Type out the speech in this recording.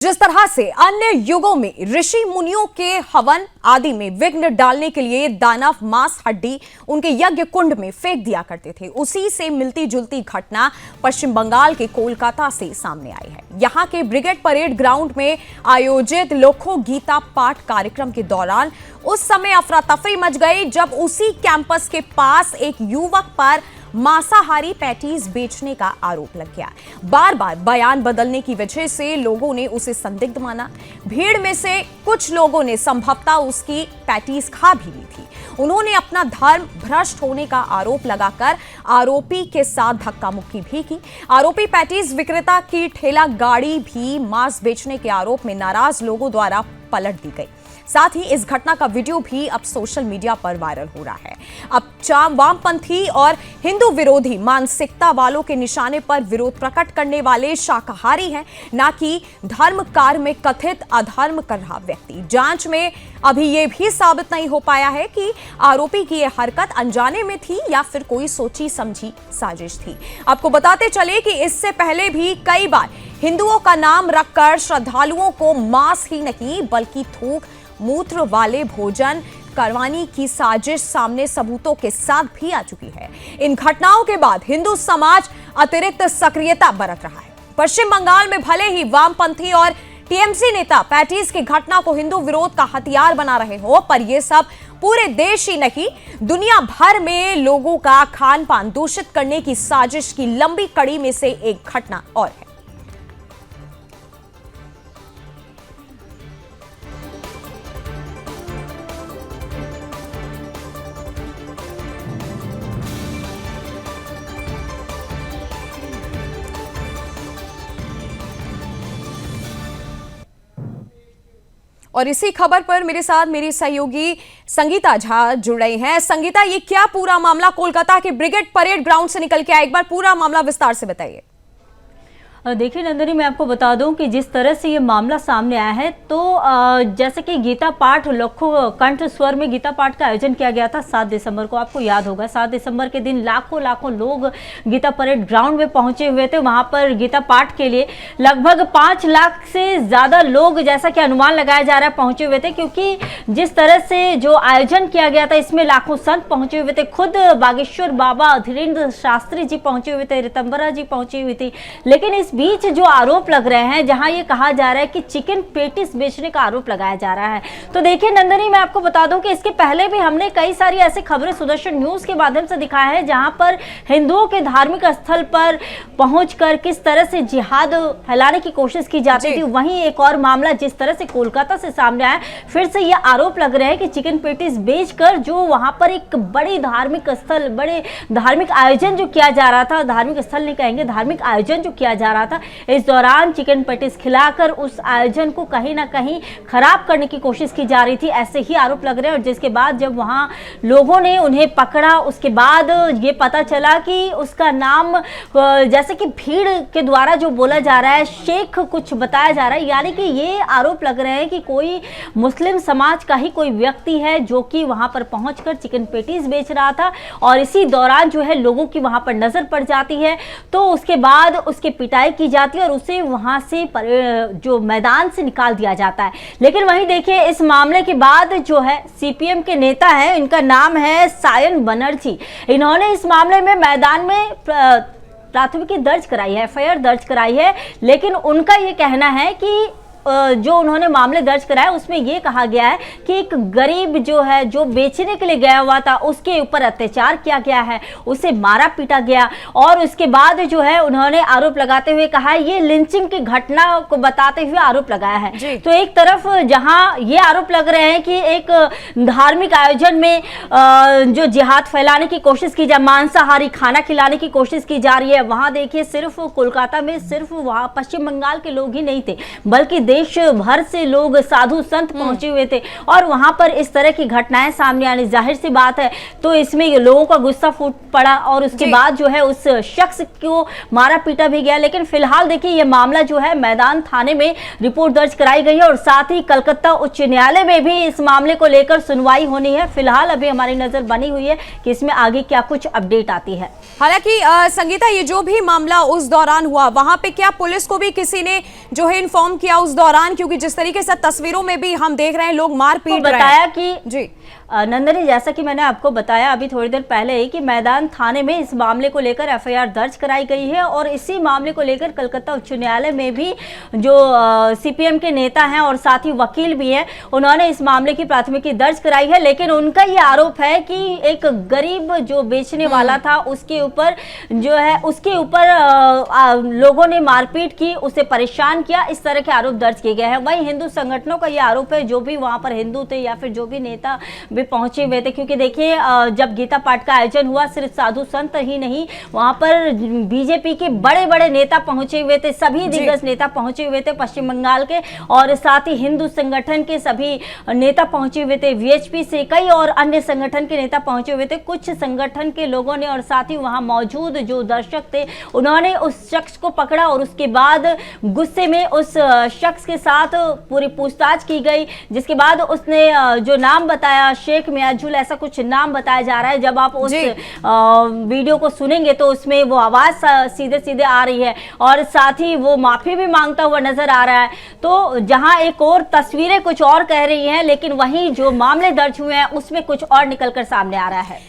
जिस तरह से अन्य युगों में ऋषि मुनियों के हवन आदि में विघ्न डालने के लिए दानव मांस हड्डी उनके यज्ञ कुंड में फेंक दिया करते थे, उसी से मिलती जुलती घटना पश्चिम बंगाल के कोलकाता से सामने आई है। यहां के ब्रिगेड परेड ग्राउंड में आयोजित लोको गीता पाठ कार्यक्रम के दौरान उस समय अफरा तफरी मच गई जब उसी कैंपस के पास एक युवक पर मांसाहारी पैटीज बेचने का आरोप लग गया। बार बार बयान बदलने की वजह से लोगों ने उसे संदिग्ध माना। भीड़ में से कुछ लोगों ने संभवतः उसकी पैटीज खा भी ली थी। उन्होंने अपना धर्म भ्रष्ट होने का आरोप लगाकर आरोपी के साथ धक्का मुक्की भी की। आरोपी पैटीज विक्रेता की ठेला गाड़ी भी मांस बेचने के आरोप में नाराज लोगों द्वारा पलट दी गई। साथ ही इस घटना का वीडियो भी अब सोशल मीडिया पर वायरल हो रहा है। अब वामपंथी और हिंदू विरोधी मानसिकता वालों के निशाने पर विरोध प्रकट करने वाले शाकाहारी हैं, ना कि धर्म कार्य में कथित अधर्म कर रहा व्यक्ति। जांच में अभी यह भी साबित नहीं हो पाया है कि आरोपी की यह हरकत अनजाने में थी या फिर कोई सोची समझी साजिश थी। आपको बताते चले कि इससे पहले भी कई बार हिंदुओं का नाम रखकर श्रद्धालुओं को मांस ही नहीं बल्कि थूक मूत्र वाले भोजन करवाने की साजिश सामने सबूतों के साथ भी आ चुकी है। इन घटनाओं के बाद हिंदू समाज अतिरिक्त सक्रियता बरत रहा है। पश्चिम बंगाल में भले ही वामपंथी और टीएमसी नेता पैटीज की घटना को हिंदू विरोध का हथियार बना रहे हो, पर यह सब पूरे देश ही नहीं दुनिया भर में लोगों का खान पान दूषित करने की साजिश की लंबी कड़ी में से एक घटना और है। और इसी खबर पर मेरे साथ मेरी सहयोगी संगीता झा जुड़ रही हैं। संगीता, ये क्या पूरा मामला कोलकाता के ब्रिगेड परेड ग्राउंड से निकल के आया, एक बार पूरा मामला विस्तार से बताइए। देखिए नंदिनी, मैं आपको बता दूं कि जिस तरह से ये मामला सामने आया है तो जैसे कि गीता पाठ लखों कंठ स्वर में गीता पाठ का आयोजन किया गया था 7 दिसंबर को। आपको याद होगा 7 दिसंबर के दिन लाखों लोग गीता परेड ग्राउंड में पहुंचे हुए थे। वहां पर गीता पाठ के लिए लगभग 5 लाख से ज़्यादा लोग, जैसा कि अनुमान लगाया जा रहा है, पहुंचे हुए थे, क्योंकि जिस तरह से जो आयोजन किया गया था इसमें लाखों संत पहुंचे हुए थे। खुद बागेश्वर बाबा धीरेन्द्र शास्त्री जी पहुंचे हुए थे, ऋतंबरा जी पहुंची हुई थी। लेकिन इस बीच जो आरोप लग रहे हैं, जहां ये कहा जा रहा है कि चिकन पेटिस बेचने का आरोप लगाया जा रहा है, तो देखिए नंदनी, मैं आपको बता दूं कि इसके पहले भी हमने कई सारी ऐसी खबरें सुदर्शन न्यूज के माध्यम से दिखाया है जहां पर हिंदुओं के धार्मिक स्थल पर पहुंचकर किस तरह से जिहाद फैलाने की कोशिश की जाती थी। वहीं एक और मामला जिस तरह से कोलकाता से सामने आया, फिर से ये आरोप लग रहे हैं कि चिकन पेटिस बेचकर जो वहां पर एक बड़ी धार्मिक स्थल, बड़े धार्मिक आयोजन जो किया जा रहा था, धार्मिक स्थल नहीं कहेंगे, धार्मिक आयोजन जो किया जा रहा था, इस दौरान चिकन पेटिस खिलाकर उस आयोजन को कहीं ना कहीं खराब करने की कोशिश की जा रही थी, ऐसे ही आरोप लग रहे हैं। और जिसके बाद जब वहां लोगों ने उन्हें पकड़ा, उसके बाद ये पता चला कि उसका नाम, जैसे कि भीड़ के द्वारा जो बोला जा रहा है, शेख कुछ बताया जा रहा है, यानी कि ये आरोप लग रहे हैं कि कोई मुस्लिम समाज का ही कोई व्यक्ति है जो कि वहां पर पहुंचकर चिकन पेटिस बेच रहा था। और इसी दौरान जो है लोगों की वहां पर नजर पड़ जाती है, तो उसके बाद उसकी पिटाई की जाती है और उसे वहां से जो मैदान से निकाल दिया जाता है। लेकिन वहीं देखिए, इस मामले के बाद जो है सीपीएम के नेता हैं, इनका नाम है सायन बनर्जी, इन्होंने इस मामले में मैदान में प्राथमिकी दर्ज कराई है, एफआईआर दर्ज कराई है। लेकिन उनका ये कहना है कि जो उन्होंने मामले दर्ज कराया उसमें यह कहा गया है कि एक गरीब जो है, जो बेचने के लिए गया हुआ था, उसके ऊपर अत्याचार किया गया है, उसे मारा पीटा गया। और उसके बाद जो है उन्होंने आरोप लगाते हुए कहा है, ये लिंचिंग की घटना को बताते हुए आरोप लगाया है। तो एक तरफ जहां ये आरोप लग रहे हैं कि एक धार्मिक आयोजन में जो जिहाद फैलाने की कोशिश की जा, मांसाहारी खाना खिलाने की कोशिश की जा रही है, वहां देखिए सिर्फ कोलकाता में सिर्फ वहां पश्चिम बंगाल के लोग ही नहीं थे, बल्कि देश भर से लोग, साधु संत पहुंचे हुए थे। और वहां पर इस तरह की घटनाएं सामने आनी जाहिर सी बात है, तो इसमें लोगों का गुस्सा फूट पड़ा और उसके बाद जो है उस शख्स को मारा पीटा भी गया। लेकिन फिलहाल देखिए, यह मामला जो है मैदान थाने में रिपोर्ट दर्ज कराई गई है और साथ ही कलकत्ता उच्च न्यायालय में भी इस मामले को लेकर सुनवाई होनी है। फिलहाल अभी हमारी नजर बनी हुई है कि इसमें आगे क्या कुछ अपडेट आती है। हालांकि संगीता, ये जो भी मामला उस दौरान हुआ, वहां पे क्या पुलिस को भी किसी ने जो है इन्फॉर्म किया उस दौरान? दौरान, क्योंकि जिस तरीके से तस्वीरों में भी हम देख रहे हैं लोग मार पीट रहे हैं। बताया कि जी नंदनी, जैसा कि मैंने आपको बताया अभी थोड़ी देर पहले ही कि मैदान थाने में इस मामले को लेकर एफआईआर दर्ज कराई गई है और इसी मामले को लेकर कलकत्ता उच्च न्यायालय में भी जो सीपीएम के नेता हैं और साथ ही वकील भी हैं, उन्होंने इस मामले की प्राथमिकी दर्ज कराई है। लेकिन उनका ये आरोप है कि एक गरीब जो बेचने वाला था उसके ऊपर जो है उसके ऊपर लोगों ने मारपीट की, उसे परेशान किया, इस तरह के आरोप दर्ज किए गए हैं। वहीं हिंदू संगठनों का ये आरोप है, जो भी वहां पर हिंदू थे या फिर जो भी नेता भी पहुंचे हुए थे, क्योंकि देखिए जब गीता पाठ का आयोजन हुआ सिर्फ साधु संत ही नहीं, वहां पर बीजेपी के बड़े बड़े नेता पहुंचे हुए थे, सभी दिग्गज नेता पहुंचे हुए थे पश्चिम बंगाल के, और साथ ही हिंदू संगठन के सभी नेता पहुंचे हुए थे, वीएचपी से कई और अन्य संगठन के नेता पहुंचे हुए थे। कुछ संगठन के लोगों ने और साथ ही वहां मौजूद जो दर्शक थे उन्होंने उस शख्स को पकड़ा और उसके बाद गुस्से में उस शख्स के साथ पूरी पूछताछ की गई, जिसके बाद उसने जो नाम बताया शेख मियाजुल, ऐसा कुछ नाम बताया जा रहा है। जब आप उस वीडियो को सुनेंगे तो उसमें वो आवाज सीधे सीधे आ रही है और साथ ही वो माफी भी मांगता हुआ नजर आ रहा है। तो जहां एक और तस्वीरें कुछ और कह रही हैं, लेकिन वहीं जो मामले दर्ज हुए हैं उसमें कुछ और निकलकर सामने आ रहा है।